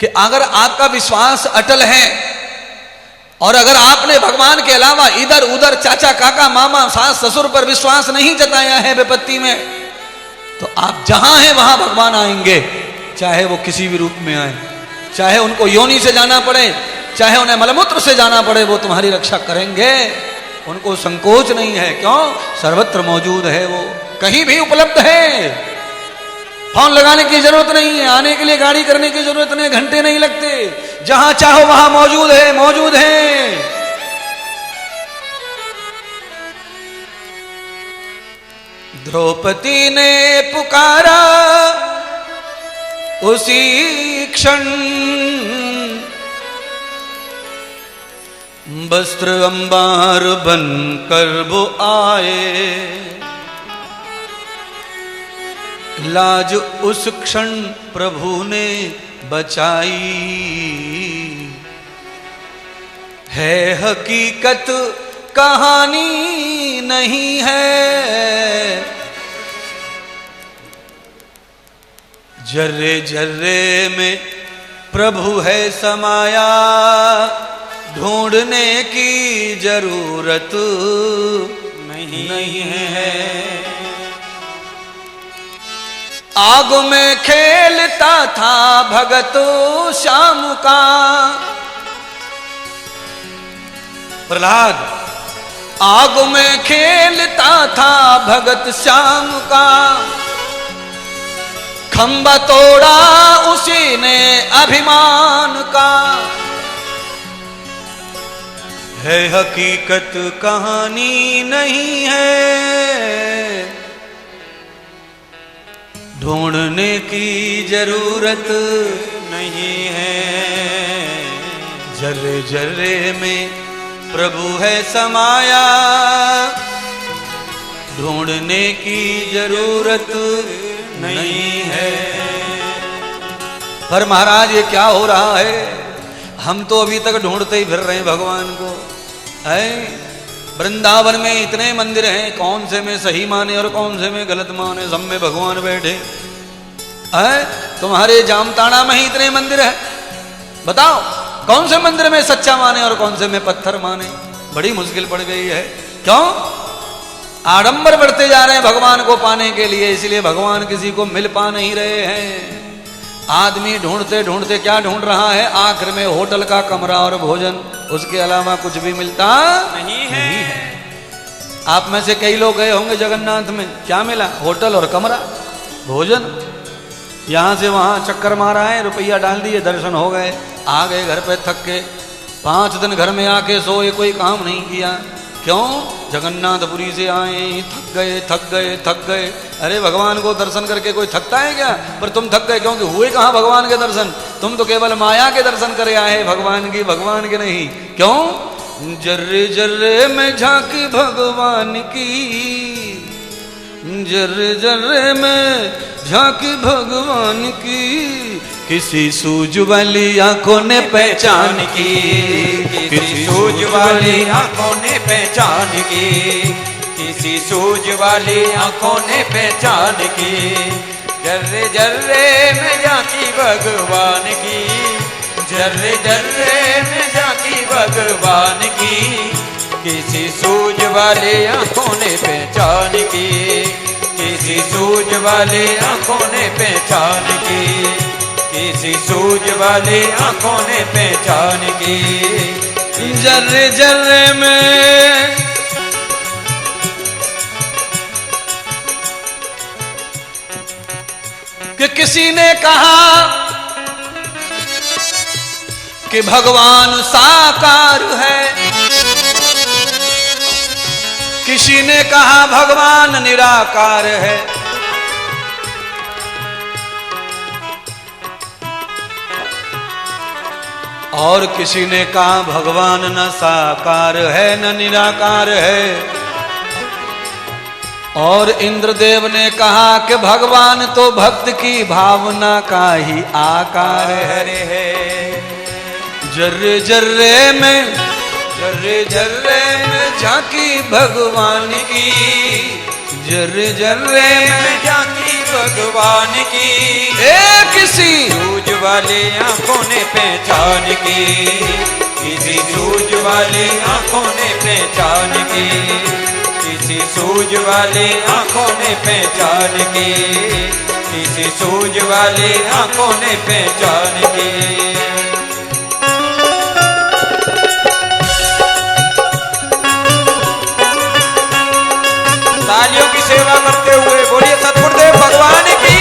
कि अगर आपका विश्वास अटल है और अगर आपने भगवान के अलावा इधर उधर चाचा काका मामा सास ससुर पर विश्वास नहीं जताया है विपत्ति में, तो आप जहां हैं वहां भगवान आएंगे, चाहे वो किसी भी रूप में आए, चाहे उनको योनि से जाना पड़े, चाहे उन्हें मलमूत्र से जाना पड़े, वो तुम्हारी रक्षा करेंगे। उनको संकोच नहीं है। क्यों? सर्वत्र मौजूद है, वो कहीं भी उपलब्ध है। फोन लगाने की जरूरत नहीं है, आने के लिए गाड़ी करने की जरूरत नहीं, घंटे नहीं लगते, जहां चाहो वहां मौजूद है, मौजूद है। द्रौपदी ने पुकारा उसी क्षण, वस्त्र अंबार बनकर वो आए, लाज उस क्षण प्रभु ने बचाई। है हकीकत कहानी नहीं है, जर्रे जर्रे में प्रभु है समाया, ढूंढने की जरूरत नहीं है। आग में खेलता था भगत श्याम का, प्रहलाद आग में खेलता था भगत श्याम का, खंबा तोड़ा उसी ने अभिमान का। है हकीकत कहानी नहीं है, ढूंढने की जरूरत नहीं है। जर्रे जर्रे में प्रभु है समाया, ढूंढने की जरूरत नहीं है। पर महाराज ये क्या हो रहा है? हम तो अभी तक ढूंढते ही फिर रहे हैं भगवान को। है वृंदावन में इतने मंदिर हैं, कौन से में सही माने और कौन से में गलत माने, सब में भगवान बैठे है। तुम्हारे जामताड़ा में ही इतने मंदिर है, बताओ कौन से मंदिर में सच्चा माने और कौन से में पत्थर माने? बड़ी मुश्किल पड़ गई है। क्यों? आडंबर बढ़ते जा रहे हैं भगवान को पाने के लिए, इसलिए भगवान किसी को मिल पा नहीं रहे हैं। आदमी ढूंढते ढूंढते क्या ढूंढ रहा है? आखिर में होटल का कमरा और भोजन, उसके अलावा कुछ भी मिलता नहीं है। आप में से कई लोग गए होंगे जगन्नाथ में, क्या मिला? होटल और कमरा, भोजन। यहां से वहां चक्कर मारा है, रुपया डाल दिए, दर्शन हो गए, आ गए घर पे थक के। 5 दिन घर में आके सोए, कोई काम नहीं किया। क्यों? जगन्नाथपुरी से आए, थक गए थक गए थक गए। अरे भगवान को दर्शन करके कोई थकता है क्या? पर तुम थक गए क्योंकि हुए कहाँ भगवान के दर्शन? तुम तो केवल माया के दर्शन करे आए, भगवान के नहीं। क्यों? जर्रे जर्रे में झांकी भगवान की, जर्रे जर्रे में झांकी भगवान की, किसी सूझ वाली आंखों ने पहचान की, किसी सूझ वाली आंखों ने पहचान की, किसी सूझ वाली आंखों ने पहचान की। जर्रे जर्रे में झांकी भगवान की, जर्रे जर्रे में झांकी भगवान की, किसी सूझ वाली आंखों ने पहचान की, किसी सूझ वाली आंखों ने पहचान की, किसी सूझ वाली आंखों ने पहचान की। जर्रे जर्रे में कि किसी ने कहा कि भगवान साकार है, किसी ने कहा भगवान निराकार है। और किसी ने कहा भगवान न साकार है न निराकार है। और इंद्रदेव ने कहा कि भगवान तो भक्त की भावना का ही आकार है। जर्रे जर्रे में, जर्रे जर्रे में झांकी भगवान की, जर्रे जर्रे में झांकी भगवान की, किसी सूझ वाले आंखों ने पहचान की, किसी सूझ वाले आंखों ने पहचान की, किसी सूझ वाले आंखों ने पहचान की, किसी सूझ वाले आंखों ने पहचान की। तालियों की सेवा करते हुए बोलिए सतगुरुदेव भगवान की।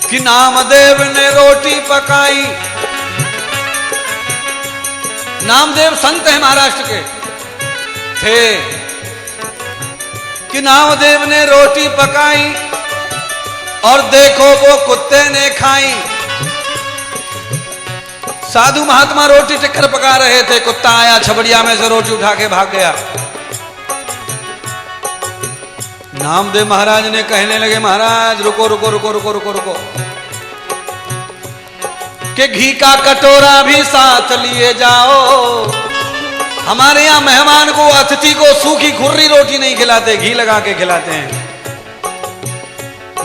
कि नामदेव ने रोटी पकाई। नामदेव संत है महाराष्ट्र के थे कि नामदेव ने रोटी पकाई और देखो वो कुत्ते ने खाई। साधु महात्मा रोटी टिक्कर पका रहे थे, कुत्ता आया छबड़िया में से रोटी उठा के भाग गया। नामदेव महाराज ने कहने लगे, महाराज रुको रुको रुको रुको रुको रुको, कि घी का कटोरा भी साथ लिए जाओ। हमारे यहां मेहमान को, अतिथि को सूखी खुर्री रोटी नहीं खिलाते, घी लगा के खिलाते हैं।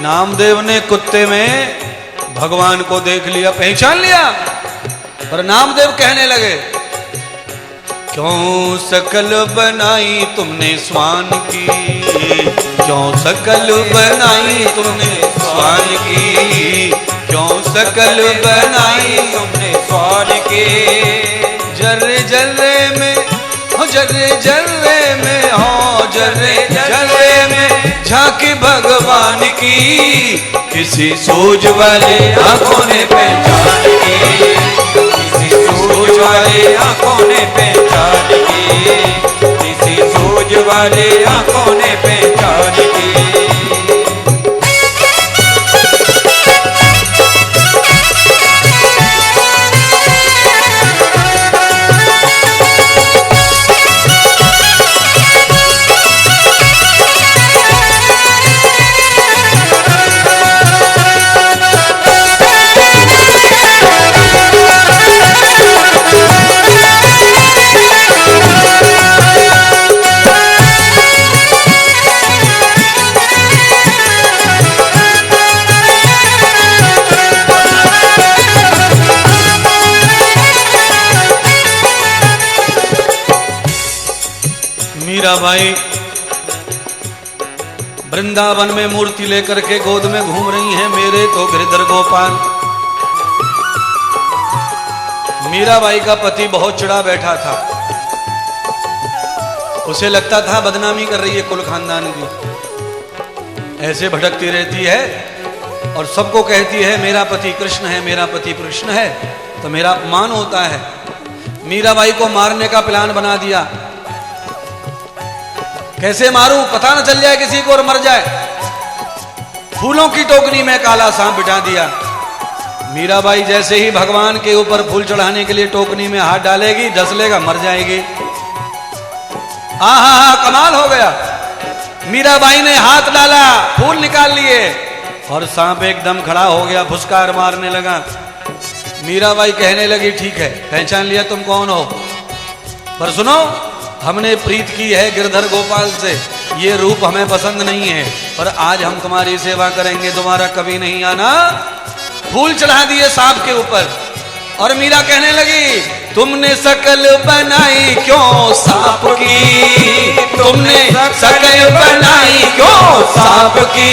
नामदेव ने कुत्ते में भगवान को देख लिया, पहचान लिया, पर नामदेव कहने लगे, क्यों शकल बनाई तुमने स्वान की, क्यों शकल बनाई तुमने स्वान की, क्यों शकल बनाई तुमने स्वान की। जर्रे जर्रे में हो, जर्रे जर्रे में हो, जर्रे जर्रे में झांकी भगवान की, किसी सूझ वाले आंखों ने पहचान की, किसी सूझ वाले आंखों ने पहचान की, किसी सूझ वाले आंखों ने पहचान की। मीराबाई वृंदावन में मूर्ति लेकर के गोद में घूम रही हैं, मेरे तो गिरधर गोपाल। मीराबाई का पति बहुत चिढ़ा बैठा था, उसे लगता था बदनामी कर रही है कुल खानदान की। ऐसे भटकती रहती है और सबको कहती है मेरा पति कृष्ण है, मेरा पति कृष्ण है, तो मेरा अपमान होता है। मीराबाई को मारने का प्लान बना दिया। कैसे मारूं, पता न चल जाए किसी को और मर जाए। फूलों की टोकरी में काला सांप बिठा दिया। मीराबाई जैसे ही भगवान के ऊपर फूल चढ़ाने के लिए टोकरी में हाथ डालेगी, डसलेगा, मर जाएगी। आहा, कमाल हो गया। मीराबाई ने हाथ डाला, फूल निकाल लिए और सांप एकदम खड़ा हो गया, फुसकार मारने लगा। मीराबाई कहने लगी, ठीक है, पहचान लिया तुम कौन हो, पर सुनो, हमने प्रीत की है गिरधर गोपाल से, ये रूप हमें पसंद नहीं है, पर आज हम तुम्हारी सेवा करेंगे, दोबारा कभी नहीं आना। फूल चढ़ा दिए सांप के ऊपर और मीरा कहने लगी, तुमने शकल बनाई क्यों सांप की, तुमने शकल बनाई क्यों सांप की,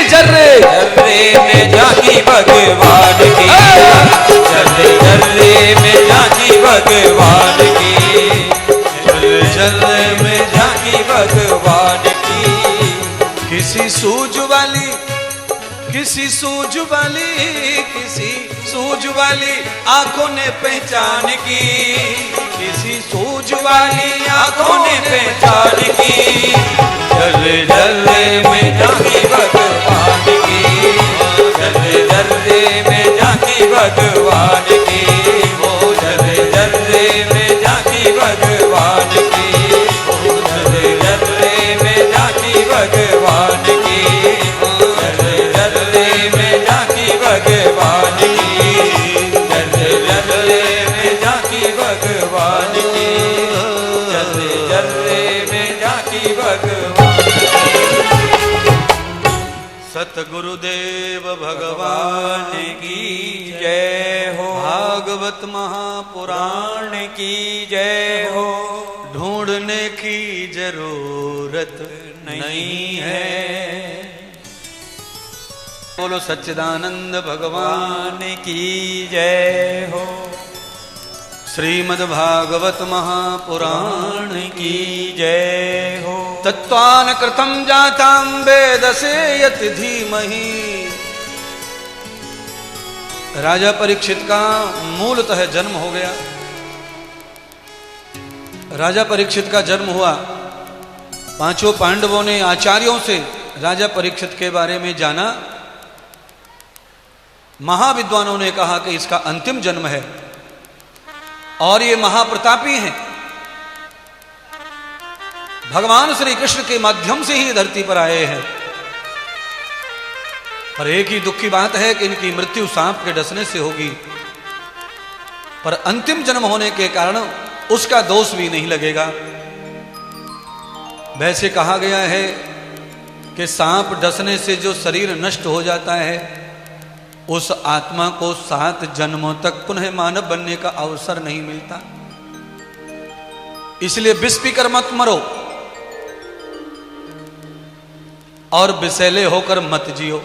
जर्रे जर्रे में झांकी भगवान की, जर्रे जर्रे में झांकी भगवान की, जर्रे में झांकी भगवान की। किसी सूझ वाली, किसी सूझ वाली आंखों ने पहचान की, किसी सूझ वाली आंखों ने पहचान की। जल जल में जाकी भगवान की, जल जल में जाकी भगवान की, वो जल जल में जाकी भगवान की, वो जल जल में जाकी भगवान की, जल जल में जाकी भगवान की, जल जल में जाकी भगवान की, जल जल में जाकी भगवान। सतगुरुदेव भगवान की जय हो, भागवत महापुराण पुराण की जय हो। ढूंढने की जरूरत नहीं है। बोलो सच्चिदानंद भगवान भगवान की जय हो, श्रीमद् भागवत महापुराण की जय हो। तत्वान कृतं जातां वेदसे यति धीमहि। राजा परीक्षित का मूलतः जन्म हो गया। राजा परीक्षित का जन्म हुआ। पांचों पांडवों ने आचार्यों से राजा परीक्षित के बारे में जाना। महाविद्वानों ने कहा कि इसका अंतिम जन्म है और ये महाप्रतापी हैं। भगवान श्री कृष्ण के माध्यम से ही धरती पर आए हैं। पर एक ही दुख की बात है कि इनकी मृत्यु सांप के डसने से होगी, पर अंतिम जन्म होने के कारण उसका दोष भी नहीं लगेगा। वैसे कहा गया है कि सांप डसने से जो शरीर नष्ट हो जाता है, उस आत्मा को 7 जन्मों तक पुनः मानव बनने का अवसर नहीं मिलता। इसलिए विष पीकर मत मरो और विषैले होकर मत जियो।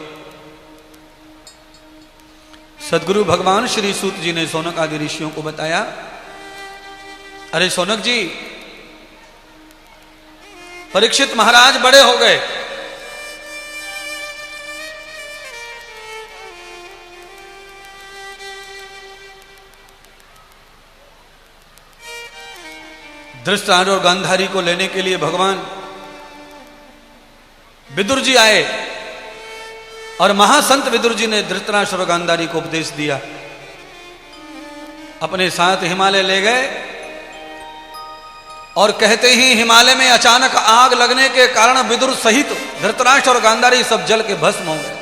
सदगुरु भगवान श्री सूत जी ने शौनक आदि ऋषियों को बताया, अरे शौनक जी, परीक्षित महाराज बड़े हो गए, धृतराष्ट्र और गांधारी को लेने के लिए भगवान विदुर जी आए और महासंत विदुर जी ने धृतराष्ट्र और गांधारी को उपदेश दिया। अपने साथ हिमालय ले गए और कहते ही हिमालय में अचानक आग लगने के कारण विदुर सहित धृतराष्ट्र और गांधारी सब जल के भस्म हो गए।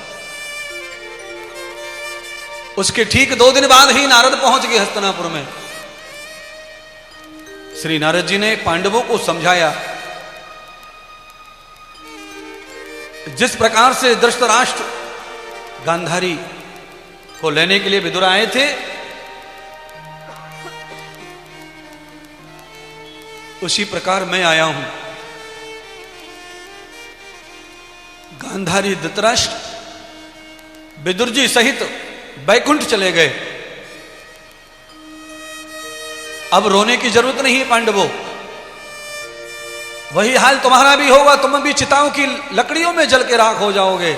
उसके ठीक 2 दिन बाद ही नारद पहुंच गए हस्तिनापुर में। श्री नारद जी ने पांडवों को समझाया, जिस प्रकार से धृतराष्ट्र गांधारी को लेने के लिए विदुर आए थे, उसी प्रकार मैं आया हूं। गांधारी धृतराष्ट्र विदुर जी सहित बैकुंठ चले गए। अब रोने की जरूरत नहीं है पांडवों, वही हाल तुम्हारा भी होगा, तुम भी चिताओं की लकड़ियों में जल के राख हो जाओगे।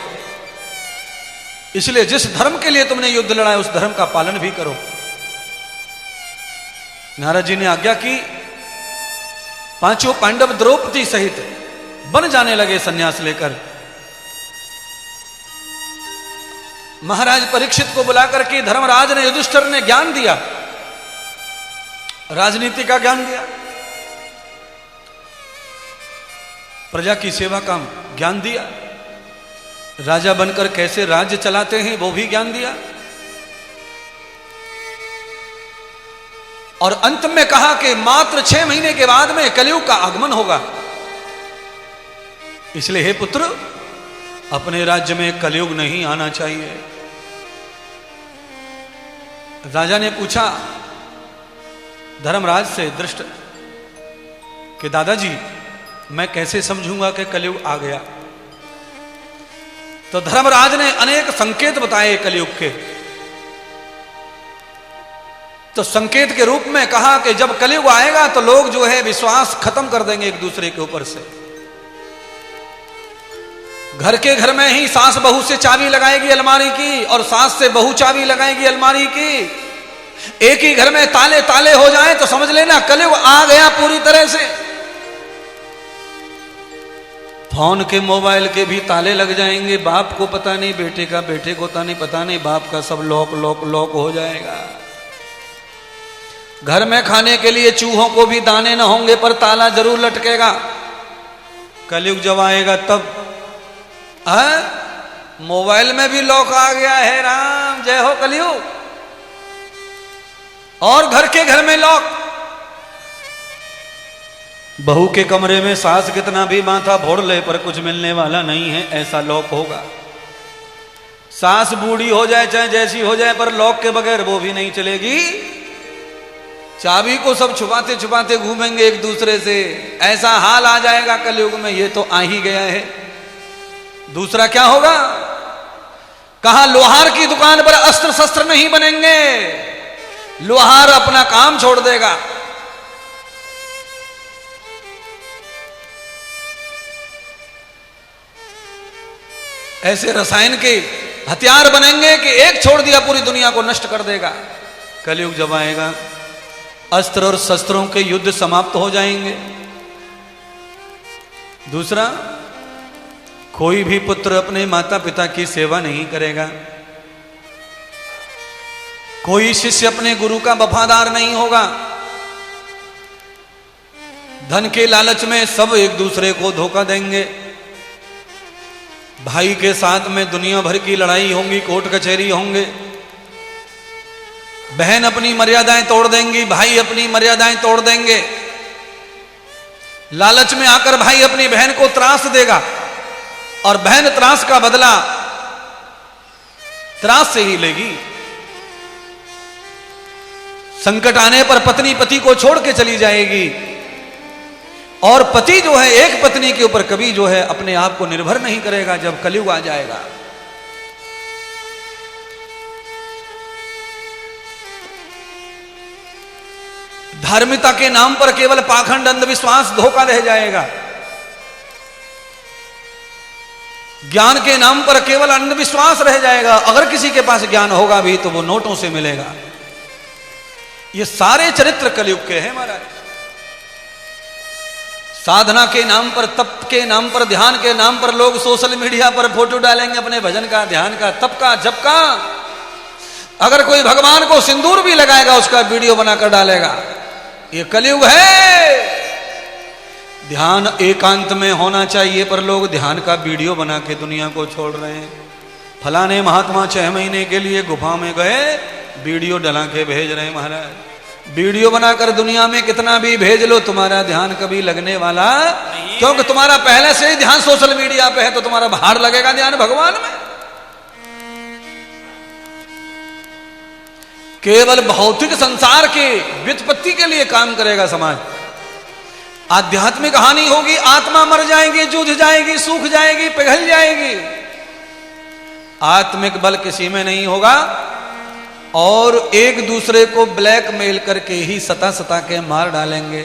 इसलिए जिस धर्म के लिए तुमने युद्ध लड़ा है, उस धर्म का पालन भी करो। नारद जी ने आज्ञा की। पांचों पांडव द्रौपदी सहित बन जाने लगे सन्यास लेकर। महाराज परीक्षित को बुलाकर के धर्मराज ने युधिष्ठिर ने ज्ञान दिया, राजनीति का ज्ञान दिया, प्रजा की सेवा का ज्ञान दिया, राजा बनकर कैसे राज्य चलाते हैं वो भी ज्ञान दिया, और अंत में कहा कि मात्र 6 महीने के बाद में कलयुग का आगमन होगा। इसलिए हे पुत्र, अपने राज्य में कलयुग नहीं आना चाहिए। राजा ने पूछा धर्मराज से दृष्ट कि दादाजी, मैं कैसे समझूंगा कि कलयुग आ गया? तो धर्मराज ने अनेक संकेत बताए कलयुग के। तो संकेत के रूप में कहा कि जब कलयुग आएगा तो लोग जो है विश्वास खत्म कर देंगे एक दूसरे के ऊपर से। घर के घर में ही सास बहू से चाबी लगाएगी अलमारी की, और सास से बहू चाबी लगाएगी अलमारी की। एक ही घर में ताले ताले हो जाएं तो समझ लेना कलयुग आ गया पूरी तरह से। फोन के मोबाइल के भी ताले लग जाएंगे, बाप को पता नहीं बेटे का, बेटे को पता नहीं बाप का, सब लॉक लॉक लॉक हो जाएगा। घर में खाने के लिए चूहों को भी दाने न होंगे पर ताला जरूर लटकेगा। कलयुग जब आएगा तब मोबाइल में भी लॉक आ गया है। राम जय हो कलयुग। और घर के घर में लॉक। बहू के कमरे में सास कितना भी माथा फोड़ ले पर कुछ मिलने वाला नहीं है, ऐसा लॉक होगा। सास बूढ़ी हो जाए चाहे जैसी हो जाए पर लॉक के बगैर वो भी नहीं चलेगी। चाबी को सब छुपाते छुपाते घूमेंगे एक दूसरे से, ऐसा हाल आ जाएगा कलयुग में। ये तो आ ही गया है। दूसरा क्या होगा? कहा लोहार की दुकान पर अस्त्र शस्त्र नहीं बनेंगे, लोहार अपना काम छोड़ देगा। ऐसे रसायन के हथियार बनेंगे कि एक छोड़ दिया पूरी दुनिया को नष्ट कर देगा। कलयुग जब आएगा अस्त्र और शस्त्रों के युद्ध समाप्त हो जाएंगे। दूसरा, कोई भी पुत्र अपने माता पिता की सेवा नहीं करेगा, कोई शिष्य अपने गुरु का वफादार नहीं होगा। धन के लालच में सब एक दूसरे को धोखा देंगे। भाई के साथ में दुनिया भर की लड़ाई होंगी, कोर्ट कचहरी होंगे। बहन अपनी मर्यादाएं तोड़ देंगी, भाई अपनी मर्यादाएं तोड़ देंगे। लालच में आकर भाई अपनी बहन को त्रास देगा और बहन त्रास का बदला त्रास से ही लेगी। संकट आने पर पत्नी पति को छोड़ के चली जाएगी, और पति जो है एक पत्नी के ऊपर कभी जो है अपने आप को निर्भर नहीं करेगा जब कलयुग आ जाएगा। धार्मिकता के नाम पर केवल पाखंड अंधविश्वास धोखा रह जाएगा। ज्ञान के नाम पर केवल अंधविश्वास रह जाएगा। अगर किसी के पास ज्ञान होगा भी तो वो नोटों से मिलेगा। ये सारे चरित्र कलयुग के हैं महाराज। साधना के नाम पर, तप के नाम पर, ध्यान के नाम पर लोग सोशल मीडिया पर फोटो डालेंगे अपने भजन का, ध्यान का, तप का, जप का। अगर कोई भगवान को सिंदूर भी लगाएगा उसका वीडियो बनाकर डालेगा। ये कलयुग है। ध्यान एकांत में होना चाहिए पर लोग ध्यान का वीडियो बना के दुनिया को छोड़ रहे हैं। फलाने महात्मा 6 महीने के लिए गुफा में गए, वीडियो डला के भेज रहे हैं महाराज। वीडियो बनाकर दुनिया में कितना भी भेज लो, तुम्हारा ध्यान कभी लगने वाला नहीं, क्योंकि तुम्हारा पहले से ही ध्यान सोशल मीडिया पे है, तो तुम्हारा बाहर लगेगा ध्यान भगवान में। केवल भौतिक संसार के व्युत्पत्ति के लिए काम करेगा समाज। आध्यात्मिक हानि होगी, आत्मा मर जाएगी, जूझ जाएगी, सूख जाएगी, पिघल जाएगी। आत्मिक बल किसी में नहीं होगा, और एक दूसरे को ब्लैकमेल करके ही सता सता के मार डालेंगे।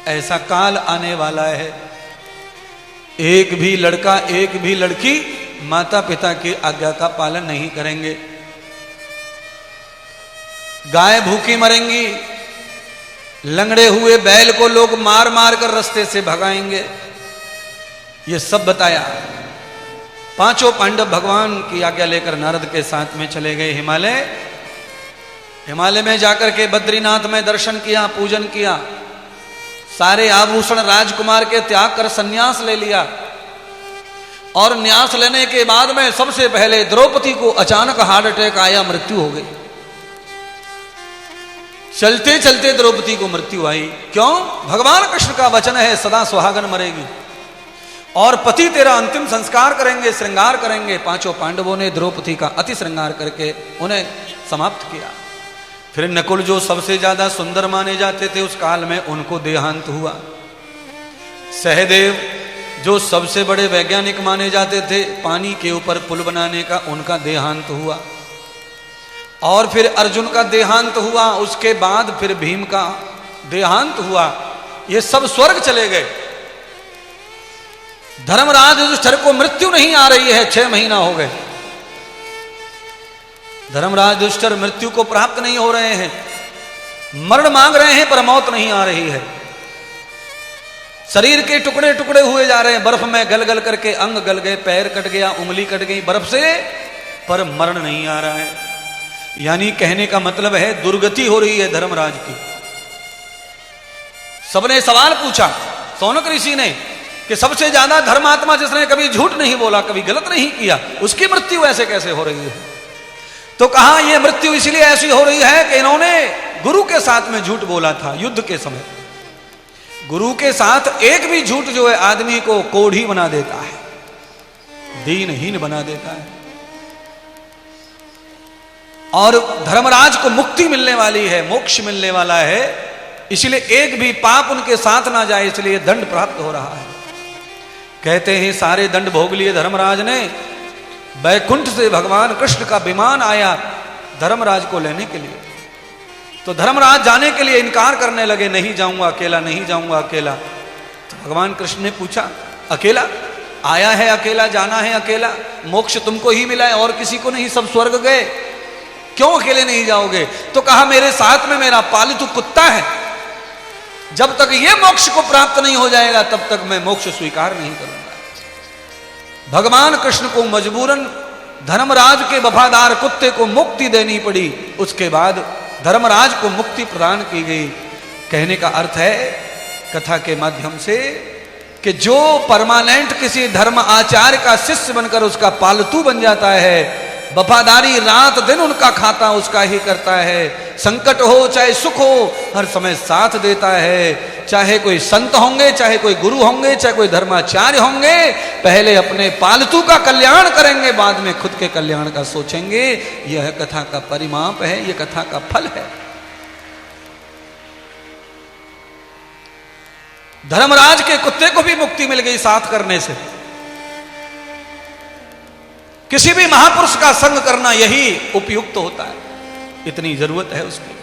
ऐसा काल आने वाला है। एक भी लड़का, एक भी लड़की माता पिता की आज्ञा का पालन नहीं करेंगे। गाय भूखी मरेंगी, लंगड़े हुए बैल को लोग मार मार कर रास्ते से भगाएंगे। ये सब बताया। 5 पांडव भगवान की आज्ञा लेकर नारद के साथ में चले गए हिमालय। हिमालय में जाकर के बद्रीनाथ में दर्शन किया, पूजन किया। सारे आभूषण राजकुमार के त्याग कर सन्यास ले लिया। और न्यास लेने के बाद में सबसे पहले द्रौपदी को अचानक हार्ट अटैक आया, मृत्यु हो गई। चलते चलते द्रौपदी को मृत्यु आई। क्यों? भगवान कृष्ण का वचन है सदा सुहागन मरेगी, और पति तेरा अंतिम संस्कार करेंगे, श्रृंगार करेंगे। 5 पांडवों ने द्रौपदी का अति श्रृंगार करके उन्हें समाप्त किया। फिर नकुल जो सबसे ज्यादा सुंदर माने जाते थे उस काल में, उनको देहांत हुआ। सहदेव जो सबसे बड़े वैज्ञानिक माने जाते थे पानी के ऊपर पुल बनाने का, उनका देहांत हुआ। और फिर अर्जुन का देहांत हुआ। उसके बाद फिर भीम का देहांत हुआ। ये सब स्वर्ग चले गए। धर्मराज युधिष्ठिर को मृत्यु नहीं आ रही है, 6 महीना हो गए। धर्मराज युधिष्ठिर मृत्यु को प्राप्त नहीं हो रहे हैं, मरण मांग रहे हैं पर मौत नहीं आ रही है। शरीर के टुकड़े टुकड़े हुए जा रहे हैं, बर्फ में गल गल करके अंग गल गए, पैर कट गया, उंगली कट गई बर्फ से, पर मरण नहीं आ रहा है। यानी कहने का मतलब है दुर्गति हो रही है धर्मराज की। सबने सवाल पूछा सौनक ऋषि ने कि सबसे ज्यादा धर्मात्मा जिसने कभी झूठ नहीं बोला, कभी गलत नहीं किया, उसकी मृत्यु ऐसे कैसे हो रही है? तो कहा यह मृत्यु इसलिए ऐसी हो रही है कि इन्होंने गुरु के साथ में झूठ बोला था युद्ध के समय। गुरु के साथ एक भी झूठ जो है आदमी को कोढ़ी बना देता है, दीनहीन बना देता है। और धर्मराज को मुक्ति मिलने वाली है, मोक्ष मिलने वाला है, इसलिए एक भी पाप उनके साथ ना जाए, इसलिए दंड प्राप्त हो रहा है। कहते हैं सारे दंड भोग लिए धर्मराज ने। बैकुंठ से भगवान कृष्ण का विमान आया धर्मराज को लेने के लिए। तो धर्मराज जाने के लिए इनकार करने लगे, नहीं जाऊंगा अकेला, नहीं जाऊंगा अकेला। तो भगवान कृष्ण ने पूछा अकेला आया है, अकेला जाना है, अकेला मोक्ष तुमको ही मिला है और किसी को नहीं, सब स्वर्ग गए, क्यों अकेले नहीं जाओगे? तो कहा मेरे साथ में मेरा पालतू कुत्ता है, जब तक ये मोक्ष को प्राप्त नहीं हो जाएगा तब तक मैं मोक्ष स्वीकार नहीं करूंगा। भगवान कृष्ण को मजबूरन धर्मराज के वफादार कुत्ते को मुक्ति देनी पड़ी। उसके बाद धर्मराज को मुक्ति प्रदान की गई। कहने का अर्थ है कथा के माध्यम से कि जो परमानेंट किसी धर्म आचार्य का शिष्य बनकर उसका पालतू बन जाता है, वफादारी रात दिन उनका खाता उसका ही करता है, संकट हो चाहे सुख हो हर समय साथ देता है। चाहे कोई संत होंगे, चाहे कोई गुरु होंगे, चाहे कोई धर्माचार्य होंगे, पहले अपने पालतू का कल्याण करेंगे, बाद में खुद के कल्याण का सोचेंगे। यह कथा का परिमाप है, यह कथा का फल है। धर्मराज के कुत्ते को भी मुक्ति मिल गई साथ करने से। किसी भी महापुरुष का संग करना यही उपयुक्त होता है, इतनी जरूरत है उसकी।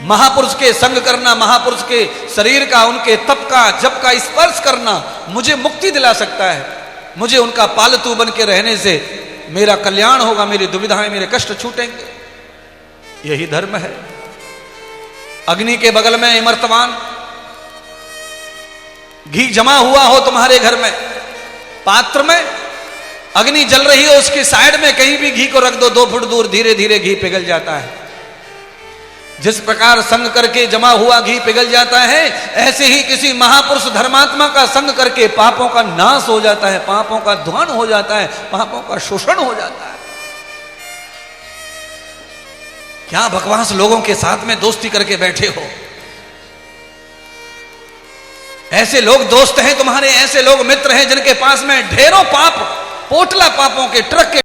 महापुरुष के संग करना, महापुरुष के शरीर का, उनके तप का, जप का स्पर्श करना मुझे मुक्ति दिला सकता है। मुझे उनका पालतू बन के रहने से मेरा कल्याण होगा, मेरी दुविधाएं, मेरे कष्ट छूटेंगे। यही धर्म है। अग्नि के बगल में इमर्तमान घी जमा हुआ हो तुम्हारे घर में, पात्र में अग्नि जल रही हो, उसकी साइड में कहीं भी घी को रख दो, 2 फुट दूर धीरे धीरे घी पिघल जाता है। जिस प्रकार संग करके जमा हुआ घी पिघल जाता है, ऐसे ही किसी महापुरुष धर्मात्मा का संग करके पापों का नाश हो जाता है, पापों का ध्वन हो जाता है, पापों का शोषण हो जाता है। क्या बकवास लोगों के साथ में दोस्ती करके बैठे हो? ऐसे लोग दोस्त हैं तुम्हारे, ऐसे लोग मित्र हैं जिनके पास में ढेरों पाप, पोटला पापों के ट्रक के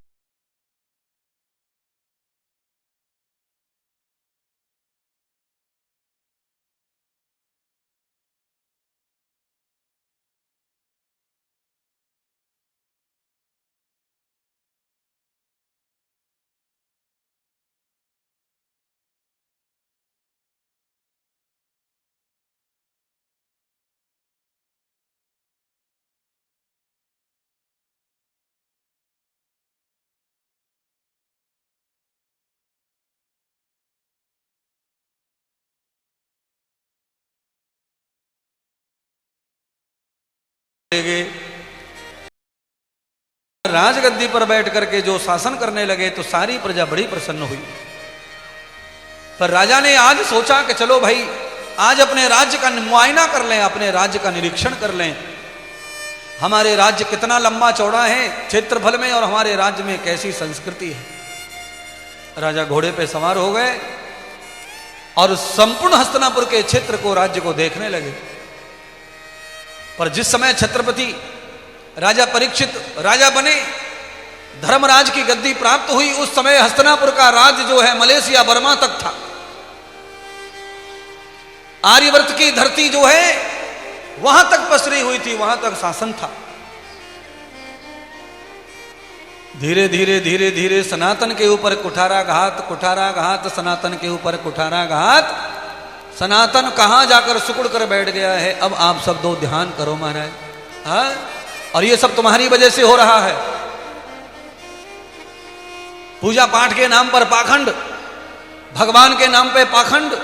राजगद्दी पर बैठ करके जो शासन करने लगे तो सारी प्रजा बड़ी प्रसन्न हुई। पर राजा ने आज सोचा कि चलो भाई आज अपने राज्य का मुआयना कर लें, अपने राज्य का निरीक्षण कर लें। हमारे राज्य कितना लंबा चौड़ा है क्षेत्रफल में और हमारे राज्य में कैसी संस्कृति है। राजा घोड़े पे सवार हो गए और संपूर्ण हस्तिनापुर के क्षेत्र को, राज्य को देखने लगे। पर जिस समय छत्रपति राजा परीक्षित राजा बने, धर्मराज की गद्दी प्राप्त हुई, उस समय हस्तिनापुर का राज्य जो है मलेशिया बर्मा तक था। आर्यवर्त की धरती जो है वहां तक पसरी हुई थी, वहां तक शासन था। धीरे धीरे धीरे धीरे सनातन के ऊपर कुठाराघात, कुठाराघात, सनातन के ऊपर कुठाराघात, सनातन कहां जाकर सिकुड़ कर बैठ गया है। अब आप सब दो ध्यान करो महाराज, हाँ? और ये सब तुम्हारी वजह से हो रहा है। पूजा पाठ के नाम पर पाखंड, भगवान के नाम पे पाखंड,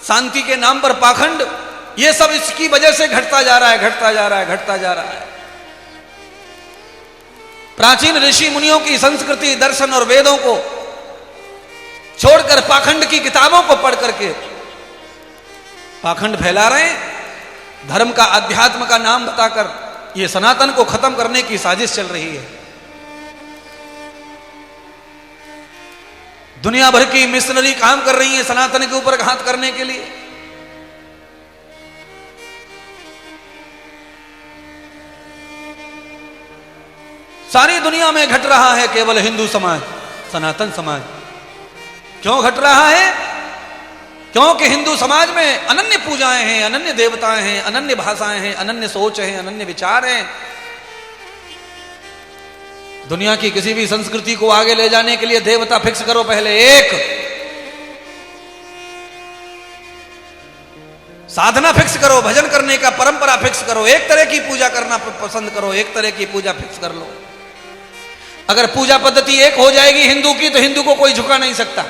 शांति के नाम पर पाखंड, ये सब इसकी वजह से घटता जा रहा है, घटता जा रहा है, घटता जा रहा है। प्राचीन ऋषि मुनियों की संस्कृति, दर्शन और वेदों को छोड़कर पाखंड की किताबों को पढ़ करके पाखंड फैला रहे हैं। धर्म का, अध्यात्म का नाम बताकर ये सनातन को खत्म करने की साजिश चल रही है। दुनिया भर की मिशनरी काम कर रही है सनातन के ऊपर घात करने के लिए। सारी दुनिया में घट रहा है केवल हिंदू समाज, सनातन समाज। क्यों घट रहा है? क्योंकि हिंदू समाज में अनन्य पूजाएं हैं, अनन्य देवताएं हैं, अनन्य भाषाएं हैं, अनन्य सोच है, अनन्य विचार हैं। दुनिया की किसी भी संस्कृति को आगे ले जाने के लिए देवता फिक्स करो पहले एक, साधना फिक्स करो, भजन करने का परंपरा फिक्स करो, एक तरह की पूजा करना पसंद करो, एक तरह की पूजा फिक्स कर लो। अगर पूजा पद्धति एक हो जाएगी हिंदू की तो हिंदू को कोई झुका नहीं सकता।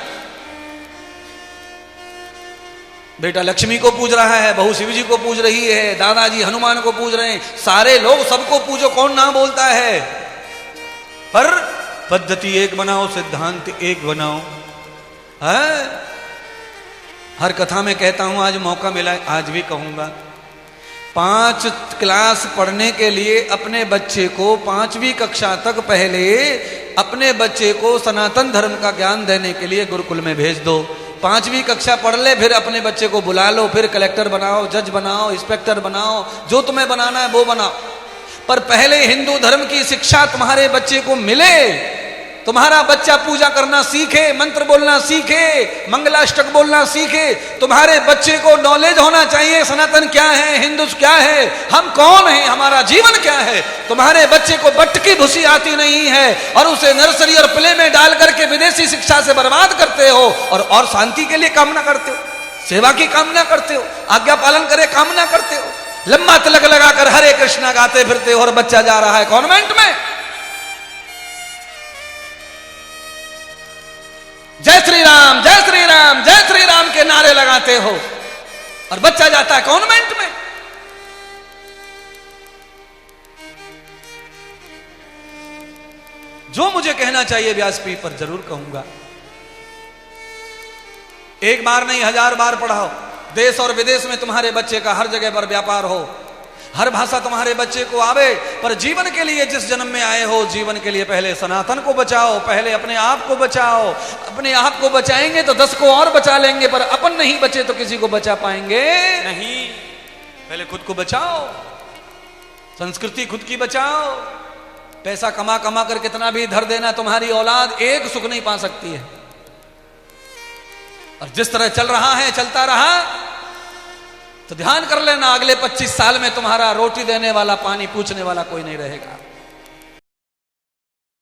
बेटा लक्ष्मी को पूज रहा है, बहू शिव जी को पूज रही है, दादाजी हनुमान को पूज रहे हैं, सारे लोग सबको पूजो, कौन ना बोलता है? पर पद्धति एक बनाओ, सिद्धांत एक बनाओ। है? हर कथा में कहता हूं, आज मौका मिला है आज भी कहूंगा। 5 क्लास पढ़ने के लिए अपने बच्चे को 5वीं कक्षा तक पहले अपने बच्चे को सनातन धर्म का ज्ञान देने के लिए गुरुकुल में भेज दो। 5वीं कक्षा पढ़ ले, फिर अपने बच्चे को बुला लो, फिर कलेक्टर बनाओ, जज बनाओ, इंस्पेक्टर बनाओ, जो तुम्हें बनाना है वो बनाओ। पर पहले हिंदू धर्म की शिक्षा तुम्हारे बच्चे को मिले, तुम्हारा बच्चा पूजा करना सीखे, मंत्र बोलना सीखे, मंगलाष्टक बोलना सीखे। तुम्हारे बच्चे को नॉलेज होना चाहिए सनातन क्या है, हिंदू क्या है, हम कौन हैं, हमारा जीवन क्या है। तुम्हारे बच्चे को बट की भूसी आती नहीं है और उसे नर्सरी और प्ले में डाल करके विदेशी शिक्षा से बर्बाद करते हो और शांति के लिए कामना करते हो, सेवा की कामना करते हो, आज्ञा पालन करे कामना करते हो। लंबा तिलक लगाकर हरे कृष्णा गाते फिरते हो और बच्चा जा रहा है कॉन्वेंट में। जय श्री राम, जय श्री राम, जय श्री राम के नारे लगाते हो और बच्चा जाता है कॉन्वेंट में। जो मुझे कहना चाहिए व्यासपीठ पर जरूर कहूंगा। एक बार नहीं 1000 बार पढ़ाओ। देश और विदेश में तुम्हारे बच्चे का हर जगह पर व्यापार हो, हर भाषा तुम्हारे बच्चे को आवे, पर जीवन के लिए जिस जन्म में आए हो, जीवन के लिए पहले सनातन को बचाओ, पहले अपने आप को बचाओ। अपने आप को बचाएंगे तो 10 को और बचा लेंगे, पर अपन नहीं बचे तो किसी को बचा पाएंगे नहीं। पहले खुद को बचाओ, संस्कृति खुद की बचाओ। पैसा कमा कमा कर कितना भी धर देना, तुम्हारी औलाद एक सुख नहीं पा सकती है। और जिस तरह चल रहा है, चलता रहा तो ध्यान कर लेना, अगले 25 साल में तुम्हारा रोटी देने वाला, पानी पूछने वाला कोई नहीं रहेगा।